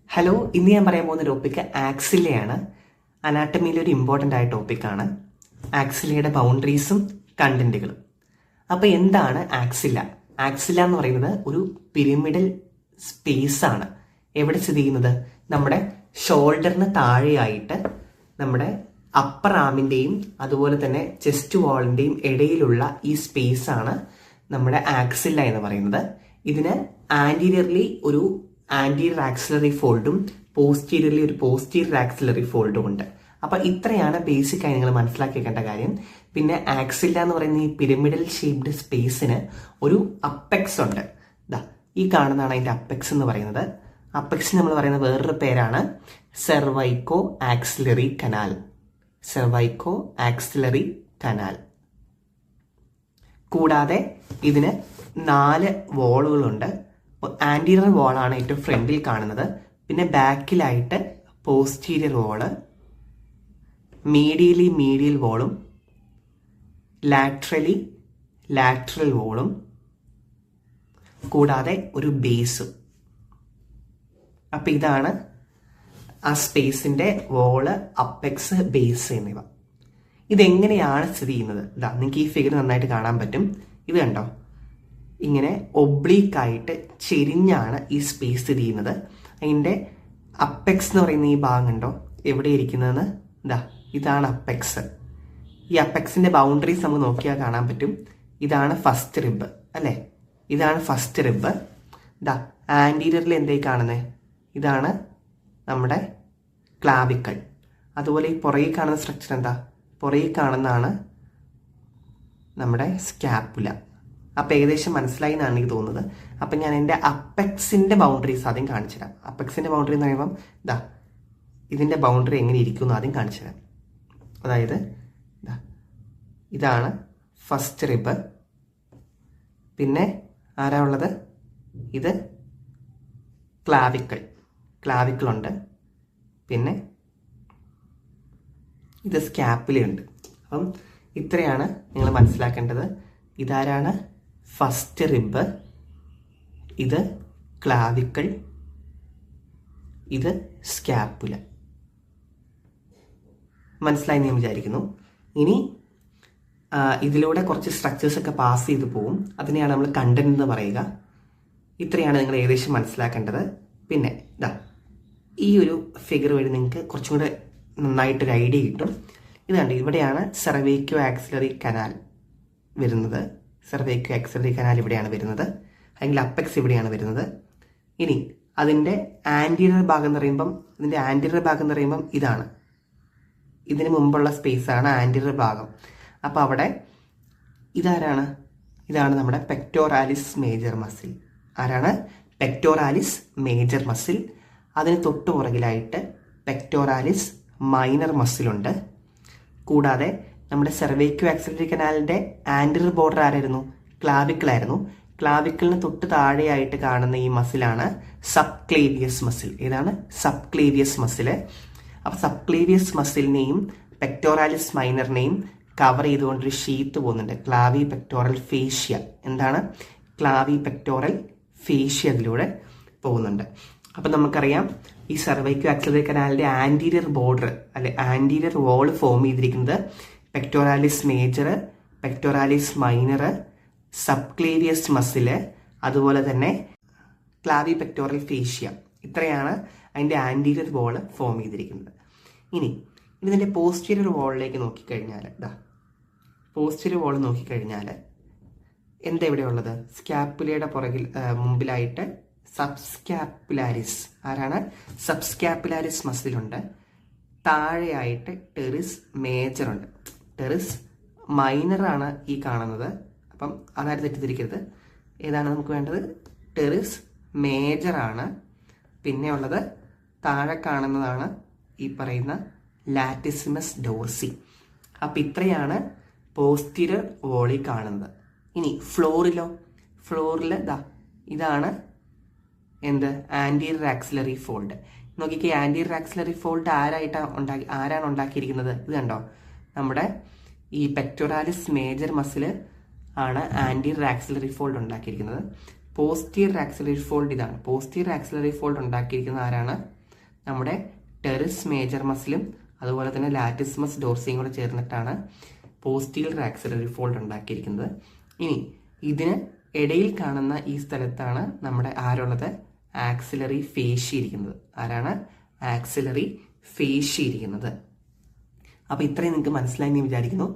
Hello, ഇന്ന് ഞാൻ പറയാൻ പോകുന്ന ടോപ്പിക്ക് ആക്സിലയാണ്. അനാട്ടമിയിലെ ഒരു ഇമ്പോർട്ടൻ്റ് ആയ ടോപ്പിക്കാണ് ആക്സിലയുടെ ബൗണ്ടറീസും കണ്ടന്റുകളും. അപ്പോൾ എന്താണ് ആക്സില? ആക്സില എന്ന് പറയുന്നത് ഒരു പിരമിഡൽ സ്പേസ് ആണ്. എവിടെ സ്ഥിതി ചെയ്യുന്നത്? നമ്മുടെ ഷോൾഡറിന് താഴെയായിട്ട് നമ്മുടെ അപ്പർ ആമിൻ്റെയും അതുപോലെ തന്നെ ചെസ്റ്റ് വാളിൻ്റെയും ഇടയിലുള്ള ഈ സ്പേസ് ആണ് നമ്മുടെ ആക്സില എന്ന് പറയുന്നത്. ഇതിന് ആൻറ്റീരിയർലി ഒരു ആൻറ്റീരിയർ ആക്സിലറി ഫോൾഡും പോസ്റ്റീരിയർലി ഒരു പോസ്റ്റീരിയർ ആക്സിലറി ഫോൾഡും ഉണ്ട്. അപ്പൊ ഇത്രയാണ് ബേസിക് ആയി നിങ്ങൾ മനസ്സിലാക്കിയേണ്ട കാര്യം. പിന്നെ ആക്സില എന്ന് പറയുന്ന ഈ പിരമിഡൽ ഷേപ്ഡ് സ്പേസിന് ഒരു അപ്പെക്സ് ഉണ്ട്. ഈ കാണുന്നതാണ് അതിന്റെ അപ്പെക്സ് എന്ന് പറയുന്നത്. അപ്പെക്സ് നമ്മൾ പറയുന്ന വേറൊരു പേരാണ് cervico axillary canal. Cervico axillary canal. കൂടാതെ ഇതിന് 4 വോളുകളുണ്ട്. ആൻറ്റീരിയർ വോളാണ് ഏറ്റവും ഫ്രണ്ടിൽ കാണുന്നത്. പിന്നെ ബാക്കിലായിട്ട് പോസ്റ്റീരിയർ വോള്, മീഡിയൽ വോളും, ലാറ്ററൽ വോളും, കൂടാതെ ഒരു ബേസും. അപ്പൊ ഇതാണ് ആ സ്പേസിന്റെ വോള്, അപ്പെക്സ്, ബേസ് എന്നിവ. ഇതെങ്ങനെയാണ് സ്ഥിതി ചെയ്യുന്നത്? നിങ്ങൾക്ക് ഈ ഫിഗർ നന്നായിട്ട് കാണാൻ പറ്റും. ഇത് കണ്ടോ? ഇങ്ങനെ ഒബ്ലീക്കായിട്ട് ചെരിഞ്ഞാണ് ഈ സ്പേസ് സ്ഥിതി ചെയ്യുന്നത്. അതിൻ്റെ അപ്പെക്സ് എന്ന് പറയുന്ന ഈ ഭാഗം കണ്ടോ എവിടെ ഇരിക്കുന്നതെന്ന്? ഇതാണ് അപ്പെക്സ്. ഈ അപ്പെക്സിന്റെ ബൗണ്ടറീസ് നമുക്ക് നോക്കിയാൽ കാണാൻ പറ്റും. ഇതാണ് ഫസ്റ്റ് റിബ് അല്ലേ? ഇതാണ് ഫസ്റ്റ് റിബ്. ആൻറ്റീരിയറിൽ എന്തായി കാണുന്നത്? ഇതാണ് നമ്മുടെ ക്ലാവിക്കൽ. അതുപോലെ ഈ പുറകിൽ കാണുന്ന സ്ട്രക്ചർ എന്താ? പുറകിൽ കാണുന്നതാണ് നമ്മുടെ സ്കാപ്പുല. അപ്പം ഏകദേശം മനസ്സിലായി എന്നാണ് എനിക്ക് തോന്നുന്നത്. അപ്പം ഞാൻ എൻ്റെ അപ്പെക്സിൻ്റെ ബൗണ്ടറീസ് ആദ്യം കാണിച്ചു തരാം. അപ്പെക്സിൻ്റെ ബൗണ്ടറി എന്ന് പറയുമ്പം ഇതിൻ്റെ ബൗണ്ടറി എങ്ങനെ ഇരിക്കുന്നു ആദ്യം കാണിച്ചു തരാം. അതായത് ഇതാണ് ഫസ്റ്റ് റിബ്. പിന്നെ ആരാ ഉള്ളത്? ഇത് ക്ലാവിക്കിളുണ്ട്. പിന്നെ ഇത് സ്കാപ്പുലയുണ്ട്. അപ്പം ഇത്രയാണ് നിങ്ങൾ മനസ്സിലാക്കേണ്ടത്. ഇതാരാണ്? ഫസ്റ്റ് റിബ്, ഇത് ക്ലാവിക്കിൾ, ഇത് സ്കാപ്പുല. മനസ്സിലായി ഞാൻ വിചാരിക്കുന്നു. ഇനി ഇതിലൂടെ കുറച്ച് സ്ട്രക്ചേഴ്സ് ഒക്കെ പാസ് ചെയ്ത് പോവും. അതിനെയാണ് നമ്മൾ കണ്ടന്റ് എന്ന് പറയുക. ഇത്രയാണ് നിങ്ങൾ ഏകദേശം മനസ്സിലാക്കേണ്ടത്. പിന്നെ ഈ ഒരു ഫിഗർ വഴി നിങ്ങൾക്ക് കുറച്ചും കൂടെ നന്നായിട്ടൊരു ഐഡിയ കിട്ടും. ഇത് കണ്ട് ഇവിടെയാണ് സെർവൈക്കോ ആക്സിലറി കനാൽ വരുന്നത്. സെർവൈക്കോ ആക്സിലറി കനാൽ ഇവിടെയാണ് വരുന്നത്. അല്ലെങ്കിൽ അപ്പെക്സ് ഇവിടെയാണ് വരുന്നത്. ഇനി അതിൻ്റെ ആൻറ്റീരിയർ ഭാഗം എന്ന് പറയുമ്പം ഇതാണ്. ഇതിന് മുമ്പുള്ള സ്പേസ് ആണ് ആൻറ്റീരിയർ ഭാഗം. അപ്പോൾ അവിടെ ഇതാണ് നമ്മുടെ പെക്ടോറാലിസ് മേജർ മസിൽ. ആരാണ്? പെക്ടോറാലിസ് മേജർ മസിൽ. അതിന് തൊട്ടു പുറകിലായിട്ട് പെക്ടോറാലിസ് മൈനർ മസിലുണ്ട്. കൂടാതെ നമ്മുടെ സെർവൈക്കോ ആക്സിലറി കനാലിന്റെ ആൻറ്റീരിയർ ബോർഡർ ആരായിരുന്നു? ക്ലാവിക്കിളായിരുന്നു. ക്ലാവിക്കിളിന് തൊട്ട് താഴെയായിട്ട് കാണുന്ന ഈ മസിലാണ് സബ്ക്ലേവിയസ് മസിൽ. ഏതാണ്? സബ്ക്ലേവിയസ് മസിൽ. അപ്പൊ സബ്ക്ലേവിയസ് മസിലിനെയും പെക്ടോറാലിസ് മൈനറിനെയും കവർ ചെയ്തുകൊണ്ടൊരു ഷീത്ത് പോകുന്നുണ്ട്, ക്ലാവി പെക്ടോറൽ ഫേഷ്യ. എന്താണ്? ക്ലാവി പെക്ടോറൽ ഫേഷ്യ അതിലൂടെ പോകുന്നുണ്ട്. അപ്പൊ നമുക്കറിയാം ഈ സെർവൈക്കോ ആക്സിലറി കനാലിന്റെ ആൻറ്റീരിയർ ബോർഡർ അല്ലെ ആൻറ്റീരിയർ വോൾ ഫോം ചെയ്തിരിക്കുന്നത് പെക്ടോറാലിസ് മേജർ, പെക്ടോറാലിസ് മൈനർ, സബ്ക്ലേവിയസ് മസില്, അതുപോലെ തന്നെ ക്ലാവി പെക്ടോറൽ ഫേഷ്യ. ഇത്രയാണ് അതിന്റെ ആൻറ്റീരിയർ വോൾ ഫോം ചെയ്തിരിക്കുന്നത്. ഇനി ഇതിന്റെ പോസ്റ്റീരിയർ വോളിലേക്ക് നോക്കിക്കഴിഞ്ഞാൽ പോസ്റ്റീരിയർ വോൾ നോക്കിക്കഴിഞ്ഞാൽ എന്താ ഇവിടെ ഉള്ളത്? സ്കാപ്പുലയുടെ മുമ്പിലായിട്ട് സബ്സ്കാപ്പുലാരിസ്. ആരാണ്? സബ്സ്കാപ്പുലാരിസ് മസിലുണ്ട്. താഴെയായിട്ട് ടെറിസ് മേജർ ഉണ്ട്. ടെറിസ് മൈനർ ആണ് ഈ കാണുന്നത്. അപ്പം അതായത് തെറ്റിദ്ധരിക്കരുത്. ഏതാണ് നമുക്ക് വേണ്ടത്? ടെറിസ് മേജർ ആണ്. പിന്നെ ഉള്ളത് താഴെ കാണുന്നതാണ് ഈ പറയുന്ന ലാറ്റിസിമസ് ഡോർസി. അപ്പം ഇത്രയാണ് പോസ്റ്റീരിയർ വോളിൽ കാണുന്നത്. ഇനി ഫ്ലോറിൽ ഇതാണ് എന്ത്? Anterior axillary fold. നോക്കിക്കേ, ആൻറ്റീരിയർ ആക്സിലറി ഫോൾഡ് ആരാണ് ഉണ്ടാക്കിയിരിക്കുന്നത്? ഇത് കണ്ടോ? നമ്മുടെ ഈ പെക്ടോറാലിസ് മേജർ മസില് ആണ് ആൻറ്റീരിയർ ആക്സിലറി ഫോൾഡ് ഉണ്ടാക്കിയിരിക്കുന്നത്. പോസ്റ്റീരിയർ ആക്സിലറി ഫോൾഡ് ഇതാണ്. പോസ്റ്റീരിയർ ആക്സിലറി ഫോൾഡ് ഉണ്ടാക്കിയിരിക്കുന്നത് ആരാണ്? നമ്മുടെ ടെറിസ് മേജർ മസിലും അതുപോലെ തന്നെ ലാറ്റിസ്മസ് ഡോർസിയും കൂടെ ചേർന്നിട്ടാണ് പോസ്റ്റീരിയർ ആക്സിലറി ഫോൾഡ് ഉണ്ടാക്കിയിരിക്കുന്നത്. ഇനി ഇതിന് ഇടയിൽ കാണുന്ന ഈ സ്ഥലത്താണ് നമ്മുടെ ആരുള്ളത്, ആക്സിലറി ഫേഷ്യ ഇരിക്കുന്നത്. ആരാണ് ആക്സിലറി ഫേഷ്യ ഇരിക്കുന്നത്? അപ്പോൾ ഇത്രയും നിങ്ങൾക്ക് മനസ്സിലായി എന്ന് വിചാരിക്കുന്നു.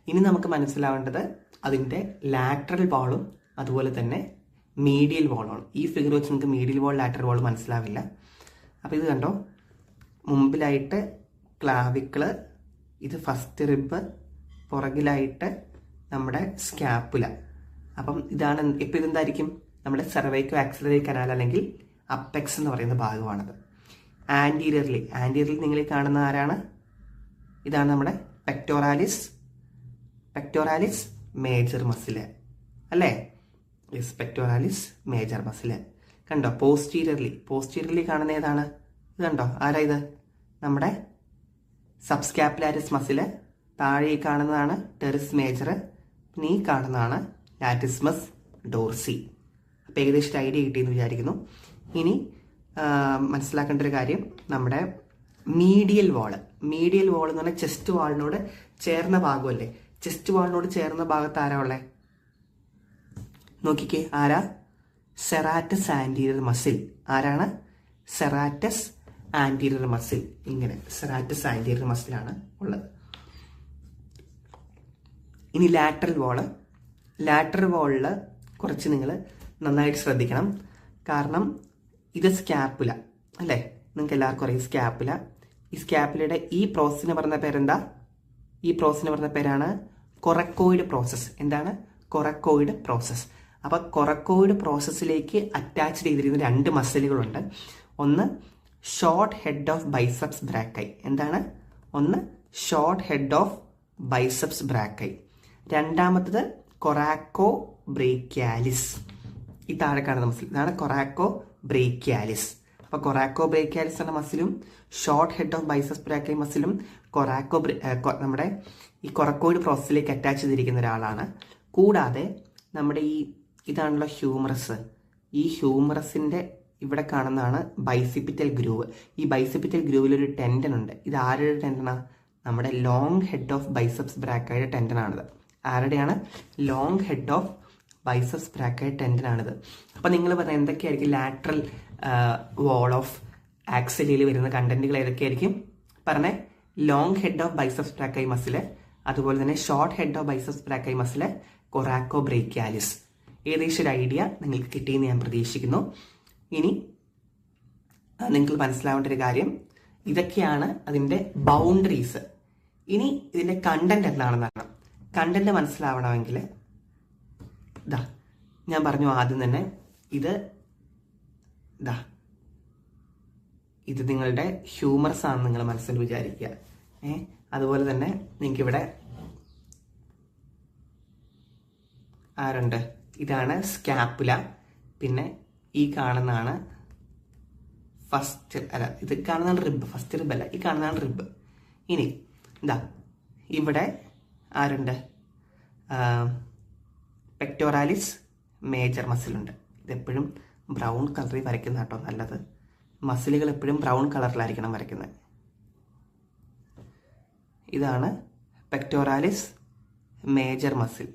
ഇനി നമുക്ക് മനസ്സിലാവേണ്ടത് അതിൻ്റെ ലാറ്ററൽ വാളും അതുപോലെ തന്നെ മീഡിയൽ വാളാണ്. ഈ ഫിഗർ വെച്ച് നിങ്ങൾക്ക് മീഡിയൽ വാൾ ലാറ്ററൽ വാൾ മനസ്സിലാവില്ല. അപ്പോൾ ഇത് കണ്ടോ, മുമ്പിലായിട്ട് ക്ലാവിക്കിള്, ഇത് ഫസ്റ്റ് റിബ്, പുറകിലായിട്ട് നമ്മുടെ സ്കാപ്പുല. അപ്പം ഇതാണ് ഇപ്പം ഇതെന്തായിരിക്കും, നമ്മുടെ സെർവൈക്കോ ആക്സിലറി കനാൽ അല്ലെങ്കിൽ അപ്പെക്സ് എന്ന് പറയുന്ന ഭാഗമാണത്. ആൻറ്റീരിയർലി നിങ്ങൾ കാണുന്ന ആരാണ്, ഇതാണ് നമ്മുടെ പെക്ടോറാലിസ് മേജർ മസില് അല്ലേ? Yes, pectoralis major muscle. കണ്ടോ, പോസ്റ്റീരിയർലി കാണുന്ന ഏതാണ്? ഇത് കണ്ടോ, ആരാ ഇത്? നമ്മുടെ സബ്സ്കാപ്പുലാരിസ് മസില്. താഴെ ഈ കാണുന്നതാണ് ടെറിസ് മേജർ, പിന്നെ ഈ കാണുന്നതാണ് ലാറ്റിസ്മസ് ഡോർസി. അപ്പോൾ ഏകദേശം ഐഡിയ കിട്ടിയെന്ന് വിചാരിക്കുന്നു. ഇനി മനസ്സിലാക്കേണ്ട ഒരു കാര്യം, നമ്മുടെ മീഡിയൽ വാൾ എന്ന് പറഞ്ഞാൽ ചെസ്റ്റ് വാളിനോട് ചേർന്ന ഭാഗമല്ലേ? ചെസ്റ്റ് വാളിനോട് ചേർന്ന ഭാഗത്ത് ആരാ ഉള്ളേ? നോക്കിക്കേ, ആരാ? സെറാറ്റസ് ആൻറ്റീരിയർ മസിൽ. ആരാണ്? സെറാറ്റസ് ആൻറ്റീരിയർ മസിൽ. ഇങ്ങനെ സെറാറ്റസ് ആൻറ്റീരിയർ മസിലാണ് ഉള്ളത്. ഇനി ലാറ്ററൽ വാളിൽ കുറച്ച് നിങ്ങൾ നന്നായിട്ട് ശ്രദ്ധിക്കണം. കാരണം ഇത് സ്കാപ്പുല അല്ലേ? നിങ്ങൾക്ക് എല്ലാവർക്കും അറിയാം സ്കാപ്പുല. ഈ സ്കാപ്പുലയുടെ ഈ പ്രോസസ്സിന് പറഞ്ഞ പേരെന്താ? ഈ പ്രോസസ്സിന് പറഞ്ഞ പേരാണ് കൊറക്കോയിഡ് പ്രോസസ്സ്. എന്താണ്? കൊറക്കോയിഡ് പ്രോസസ്സ്. അപ്പോൾ കൊറക്കോയിഡ് പ്രോസസ്സിലേക്ക് അറ്റാച്ച് ചെയ്തിരിക്കുന്ന 2 മസിലുകളുണ്ട്. ഒന്ന് ഷോർട്ട് ഹെഡ് ഓഫ് ബൈസെപ്സ് ബ്രാക്കൈ. എന്താണ്? ഒന്ന് ഷോർട്ട് ഹെഡ് ഓഫ് ബൈസെപ്സ് ബ്രാക്കൈ. രണ്ടാമത്തത് കൊറാക്കോ ബ്രേക്കിയാലിസ്. ഈ താഴെ കാണുന്ന മസിൽ, ഇതാണ് കൊറാക്കോ ബ്രേക്കിയാലിസ്. അപ്പോൾ കൊറാക്കോ ബ്രേക്കിയാലിസ് എന്ന മസിലും ഷോർട്ട് ഹെഡ് ഓഫ് ബൈസെപ്സ് ബ്രാക്കൈ മസിലും നമ്മുടെ ഈ കൊറക്കോയിഡ് പ്രോസസ്സിലേക്ക് അറ്റാച്ച് ചെയ്തിരിക്കുന്ന ഒരാളാണ്. കൂടാതെ നമ്മുടെ ഇതാണല്ലോ ഹ്യൂമറസ്. ഈ ഹ്യൂമറസിൻ്റെ ഇവിടെ കാണുന്നതാണ് ബൈസിപ്പിറ്റൽ ഗ്രൂവ്. ഈ ബൈസിപ്പിറ്റൽ ഗ്രൂവിൽ ഒരു ടെൻഡൻ ഉണ്ട്. ഇത് ആരുടെ ടെൻഡനാണ്? നമ്മുടെ ലോങ് ഹെഡ് ഓഫ് ബൈസെപ്സ് ബ്രാക്കൈയുടെ ടെൻഡനാണിത്. ആരുടെയാണ്? Long head of biceps brachii ടെൻഡനാണിത്. അപ്പോൾ നിങ്ങൾ പറഞ്ഞാൽ എന്തൊക്കെയായിരിക്കും ലാറ്ററൽ വാൾ ഓഫ് ആക്സിലിൽ വരുന്ന കണ്ടന്റുകൾ ഏതൊക്കെയായിരിക്കും പറഞ്ഞേ? Long head of biceps brachii muscle, അതുപോലെ തന്നെ short head of biceps brachii muscle, coracobrachialis. ഏകദേശം ഒരു ഐഡിയ നിങ്ങൾക്ക് കിട്ടിയെന്ന് ഞാൻ പ്രതീക്ഷിക്കുന്നു. ഇനി നിങ്ങൾക്ക് മനസ്സിലാവേണ്ട ഒരു കാര്യം, ഇതൊക്കെയാണ് അതിൻ്റെ ബൗണ്ടറീസ്. ഇനി ഇതിൻ്റെ കണ്ടന്റ് എന്താണെന്നാണ്. കണ്ടന്റ് മനസ്സിലാവണമെങ്കിൽ ഞാൻ പറഞ്ഞു ആദ്യം തന്നെ, ഇത് നിങ്ങളുടെ ഹ്യൂമറസ് ആണെന്ന് നിങ്ങൾ മനസ്സിൽ വിചാരിക്കുക. അതുപോലെ തന്നെ നിങ്ങൾക്കിവിടെ ആരുണ്ട്? ഇതാണ് സ്കാപ്പുല. പിന്നെ ഈ കാണുന്നതാണ് ഇത് കാണുന്നതാണ് റിബ്. ഫസ്റ്റ് റിബ് അല്ല, ഈ കാണുന്നതാണ് റിബ്. ഇനി ഇവിടെ ആരുണ്ട്? പെക്ടോറാലിസ് മേജർ മസിലുണ്ട്. ഇതെപ്പോഴും ബ്രൗൺ കളറിൽ വരയ്ക്കുന്ന കേട്ടോ നല്ലത്. മസിലുകൾ എപ്പോഴും ബ്രൗൺ കളറിലായിരിക്കണം വരയ്ക്കുന്നത്. ഇതാണ് പെക്ടോറാലിസ് മേജർ മസിൽ.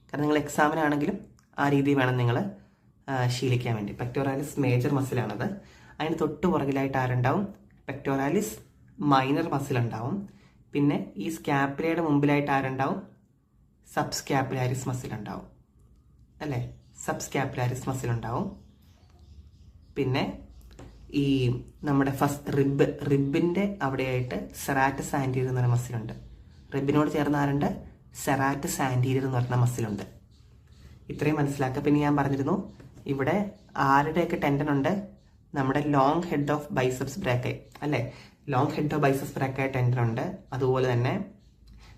കാരണം നിങ്ങൾ എക്സാമിനാണെങ്കിലും ആ രീതി വേണം നിങ്ങൾ ശീലിക്കാൻ വേണ്ടി. പെക്ടോറാലിസ് മേജർ മസിലാണത്. അതിന് തൊട്ട് പുറകിലായിട്ട് ആരുണ്ടാവും? പെക്ടോറാലിസ് മൈനർ മസിൽ ഉണ്ടാവും. പിന്നെ ഈ സ്കാപ്പുലയുടെ മുമ്പിലായിട്ട് ആരുണ്ടാവും? സബ്സ്കാപ്പുലാരിസ് മസിൽ ഉണ്ടാവും അല്ലേ? സബ്സ്കാപ്പുലാരിസ് മസിൽ ഉണ്ടാവും. പിന്നെ ഈ നമ്മുടെ ഫസ്റ്റ് റിബിൻ്റെ അവിടെയായിട്ട് സെറാറ്റസ് ആൻറ്റീരിയർ എന്ന് പറയുന്ന മസിലുണ്ട്. റിബിനോട് ചേർന്ന് ആരുണ്ട്? സെറാറ്റസ് ആൻറ്റീരിയർ എന്ന് പറയുന്ന മസിലുണ്ട്. ഇത്രയും മനസ്സിലാക്കുക. പിന്നെ ഞാൻ പറഞ്ഞിരുന്നു ഇവിടെ ആരുടെയൊക്കെ ടെൻഡൻ ഉണ്ട്? നമ്മുടെ long head of biceps brachii അല്ലേ? Long head of biceps brachii tendon ഉണ്ട്. അതുപോലെ തന്നെ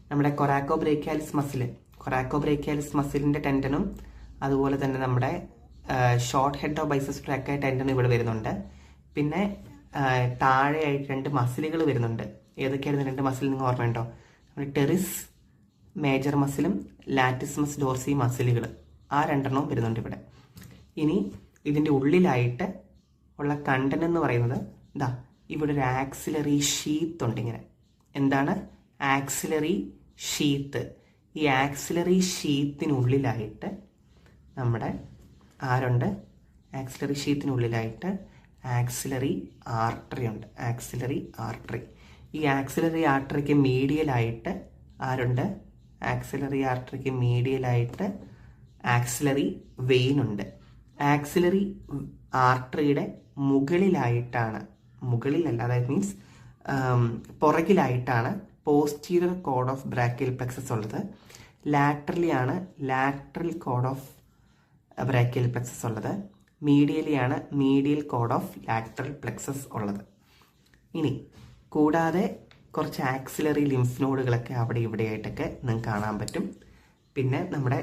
നമ്മുടെ കൊറാക്കോ ബ്രേക്കിയാലിസ് മസിലിൻ്റെ ടെൻഡനും അതുപോലെ തന്നെ നമ്മുടെ ഷോർട്ട് ഹെഡ് ഓഫ് ബൈസെപ്സ് ബ്രാക്കൈ ടെൻഡനും ഇവിടെ വരുന്നുണ്ട്. പിന്നെ താഴെയായിട്ട് 2 മസിലുകൾ വരുന്നുണ്ട്. ഏതൊക്കെയായിരുന്നു 2 മസിൽ നിങ്ങൾ ഓർമ്മയുണ്ടോ? ടെറിസ് മേജർ മസിലും ലാറ്റിസ്മസ് ഡോർസി മസിലുകൾ, ആ 2 വരുന്നുണ്ട് ഇവിടെ. ഇനി ഇതിൻ്റെ ഉള്ളിലായിട്ട് ഉള്ള കണ്ടന്റ് എന്ന് പറയുന്നത് ഇവിടെ ഒരു ആക്സിലറി ഷീത്ത് ഉണ്ട് ഇങ്ങനെ. എന്താണ്? Axillary sheath. ഈ ആക്സിലറി ഷീത്തിനുള്ളിലായിട്ട് നമ്മുടെ ആരുണ്ട്? ആക്സിലറി ഷീത്തിനുള്ളിലായിട്ട് ആക്സിലറി ആർട്ടറി ഉണ്ട്. Axillary artery. ഈ ആക്സിലറി ആർട്ടറിക്ക് മീഡിയലായിട്ട് ആരുണ്ട്? ആക്സിലറി ആർട്ടറിക്ക് മീഡിയലായിട്ട് ആക്സിലറി വെയിൻ ഉണ്ട്. ആക്സിലറി ആർട്ടറിയുടെ മുകളിലായിട്ടാണ്, മുകളിലല്ല, അതായത് മീൻസ് പുറകിലായിട്ടാണ് posterior cord of brachial plexus ഉള്ളത്. ലാറ്ററലി ആണ് lateral cord of brachial plexus ഉള്ളത്. മീഡിയലി ആണ് medial cord of lateral plexus ഉള്ളത്. ഇനി കൂടാതെ കുറച്ച് ആക്സിലറി ലിംഫ് നോഡുകളൊക്കെ അവിടെ ഇവിടെയായിട്ടൊക്കെ നിങ്ങൾക്ക് കാണാൻ പറ്റും. പിന്നെ നമ്മുടെ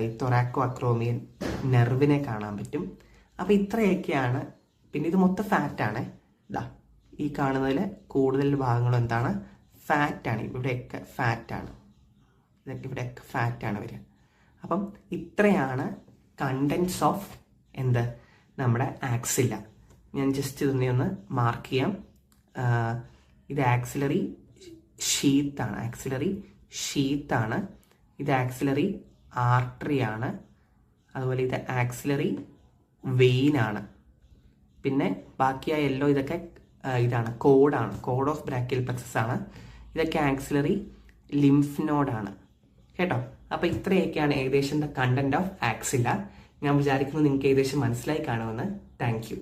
ഈ തൊറാക്കോ അക്രോമിയൻ നെർവിനെ കാണാൻ പറ്റും. അപ്പോൾ ഇത്രയൊക്കെയാണ്. പിന്നെ ഇത് മൊത്തം ഫാറ്റാണ്. ഇതാ ഈ കാണുന്നതിൽ കൂടുതൽ ഭാഗങ്ങളും എന്താണ്? ഫാറ്റാണ്. ഇവിടെയൊക്കെ ഫാറ്റാണ്. ഇതൊക്കെ ഇവിടെയൊക്കെ ഫാറ്റാണ് വരിക. അപ്പം ഇത്രയാണ് കണ്ടൻസ് ഓഫ് എന്ത്? നമ്മുടെ ആക്സില. ഞാൻ ജസ്റ്റ് ഇതൊന്നെ ഒന്ന് മാർക്ക് ചെയ്യാം. ഇത് ആക്സിലറി ഷീത്താണ്. ആക്സിലറി ഷീത്താണ്. ഇത് ആക്സിലറി ആർട്ടറി ആണ്. അതുപോലെ ഇത് ആക്സിലറി വെയിനാണ്. പിന്നെ ബാക്കിയായ യെല്ലോ ഇതൊക്കെ ഇതാണ് കോഡാണ്. കോഡ് ഓഫ് ബ്രാക്കിയൽ പ്ലെക്സസ് ആണ്. ഇതൊക്കെ ആക്സിലറി ലിംഫ് നോഡാണ് കേട്ടോ. അപ്പോൾ ഇത്രയൊക്കെയാണ് ഏകദേശം ദ കണ്ടന്റ് ഓഫ് ആക്സില. ഞാൻ വിചാരിക്കുന്നത് നിങ്ങൾക്ക് ഏകദേശം മനസ്സിലായി കാണുമെന്ന്. Thank you.